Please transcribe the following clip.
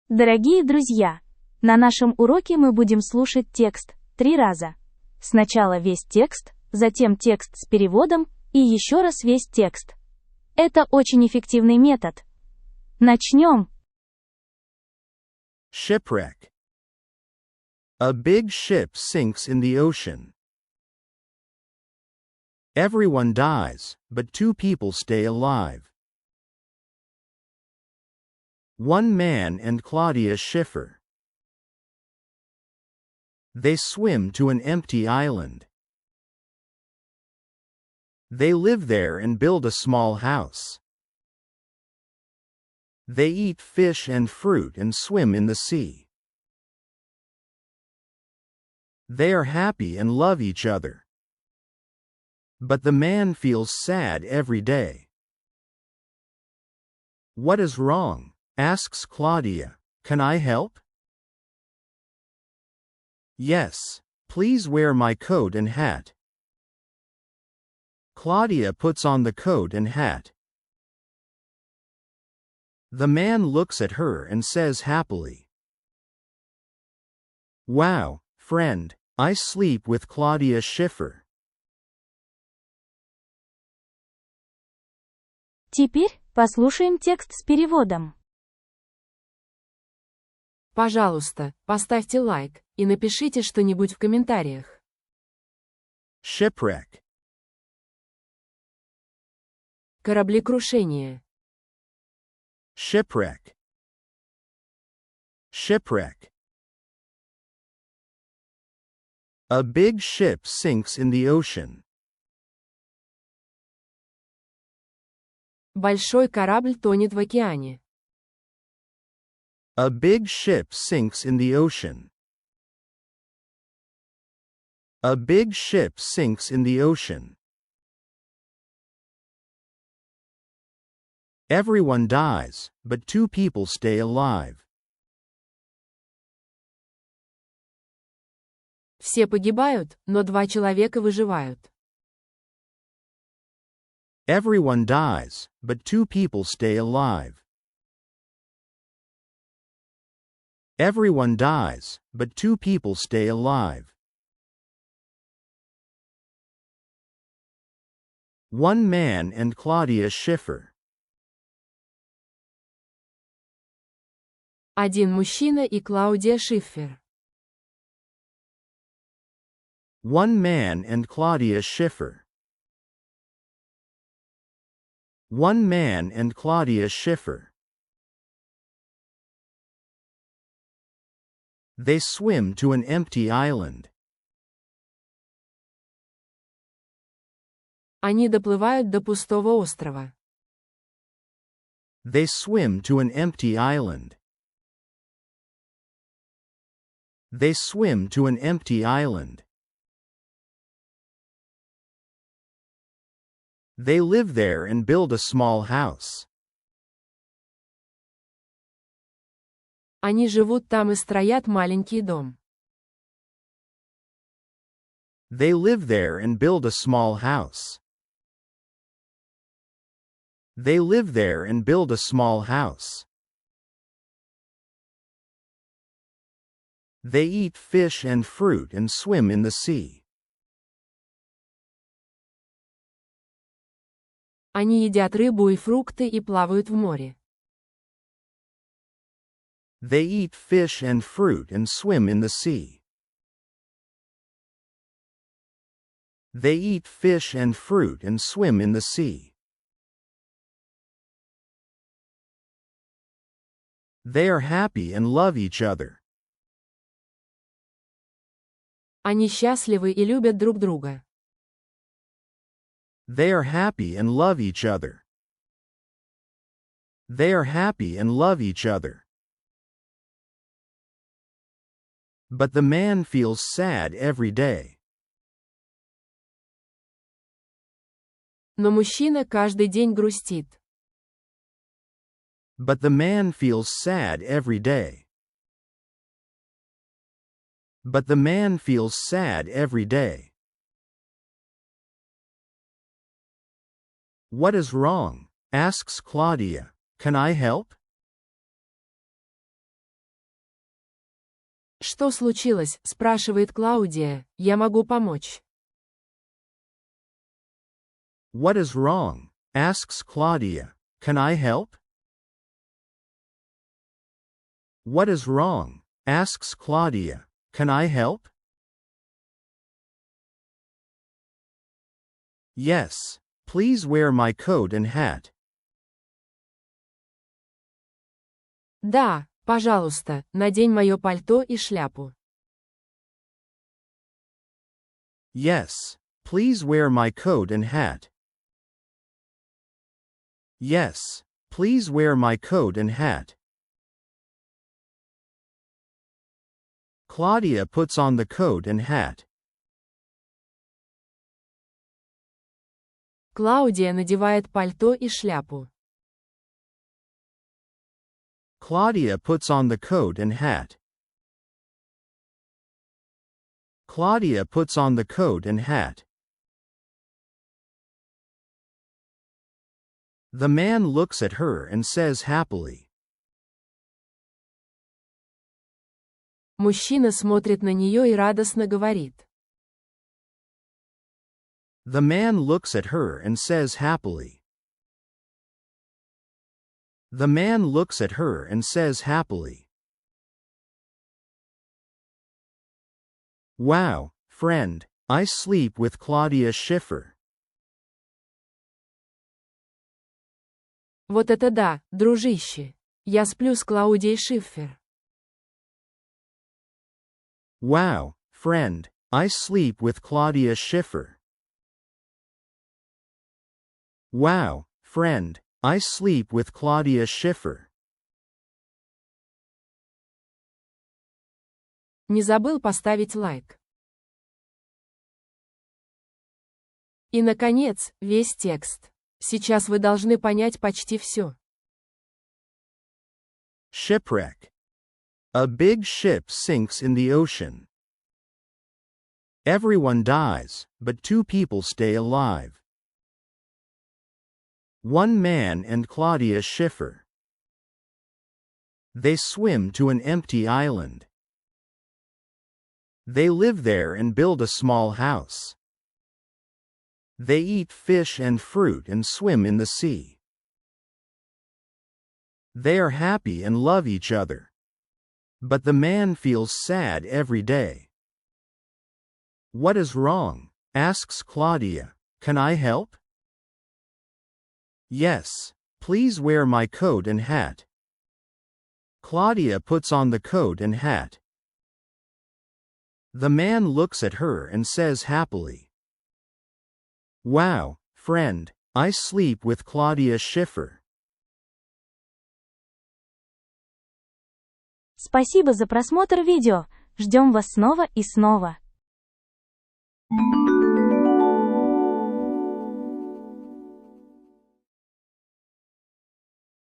Дорогие друзья, на нашем уроке мы будем слушать текст 3 раза. Сначала весь текст, затем текст с переводом и еще раз весь текст. Это очень эффективный метод. Начнем. Shipwreck. A big ship sinks in the ocean. Everyone dies, but 2 people stay alive. One man and Claudia Schiffer. They swim to an empty island. They live there and build a small house. They eat fish and fruit and swim in the sea. They are happy and love each other. But the man feels sad every day. What is wrong? Asks Claudia. Can I help? Yes, please wear my coat and hat. Claudia puts on the coat and hat. The man looks at her and says happily, "Wow, friend, I sleep with Claudia Schiffer." Теперь послушаем текст с переводом. Пожалуйста, поставьте лайк и напишите что-нибудь в комментариях. Shipwreck. Кораблекрушение. Shipwreck. Shipwreck. A big ship sinks in the ocean. Большой корабль тонет в океане. A big ship sinks in the ocean. A big ship sinks in the ocean. Everyone dies, but 2 people stay alive. Все погибают, но 2 человека выживают. Everyone dies, but 2 people stay alive. Everyone dies, but 2 people stay alive. One man and Claudia Schiffer. Один мужчина и Клаудия Шиффер. One man and Claudia Schiffer. One man and Claudia Schiffer. They swim to an empty island. Они доплывают до пустого острова. They swim to an empty island. They swim to an empty island. They live there and build a small house. Они живут там и строят маленький дом. They live there and build a small house. They live there and build a small house. They eat fish and fruit and swim in the sea. Они едят рыбу и фрукты и плавают в море. They eat fish and fruit and swim in the sea. They eat fish and fruit and swim in the sea. They are happy and love each other. Они счастливы и любят друг друга. They are happy and love each other. They are happy and love each other. But the man feels sad every day. Но мужчина каждый день грустит. But the man feels sad every day. But the man feels sad every day. What is wrong? Asks Claudia. Can I help? Что случилось? Спрашивает Клаудия. Я могу помочь. What is wrong? Asks Claudia. Can I help? What is wrong? Asks Claudia. Can I help? Yes. Please wear my coat and hat. Да, пожалуйста, надень мое пальто и шляпу. Yes. Please wear my coat and hat. Yes. Please wear my coat and hat. Claudia puts on the coat and hat. Клаудия надевает пальто и шляпу. Claudia puts on the coat and hat. Claudia puts on the coat and hat. The man looks at her and says happily. Мужчина смотрит на нее и радостно говорит. The man looks at her and says happily. The man looks at her and says happily. Wow, friend, I sleep with Claudia Schiffer. Вот это да, дружище. Я сплю с Клаудией Шиффер. Wow, friend, I sleep with Claudia Schiffer. Wow, friend, I sleep with Claudia Schiffer. Не забыл поставить лайк. И, наконец, весь текст. Сейчас вы должны понять почти все. Shipwreck. A big ship sinks in the ocean. Everyone dies, but 2 people stay alive. One man and Claudia Schiffer. They swim to an empty island. They live there and build a small house. They eat fish and fruit and swim in the sea. They are happy and love each other. But the man feels sad every day. What is wrong? Asks Claudia. Can I help? Yes. Please wear my coat and hat. Claudia puts on the coat and hat. The man looks at her and says happily. Wow, friend, I sleep with Claudia Schiffer. Спасибо за просмотр видео. Ждем вас снова и снова.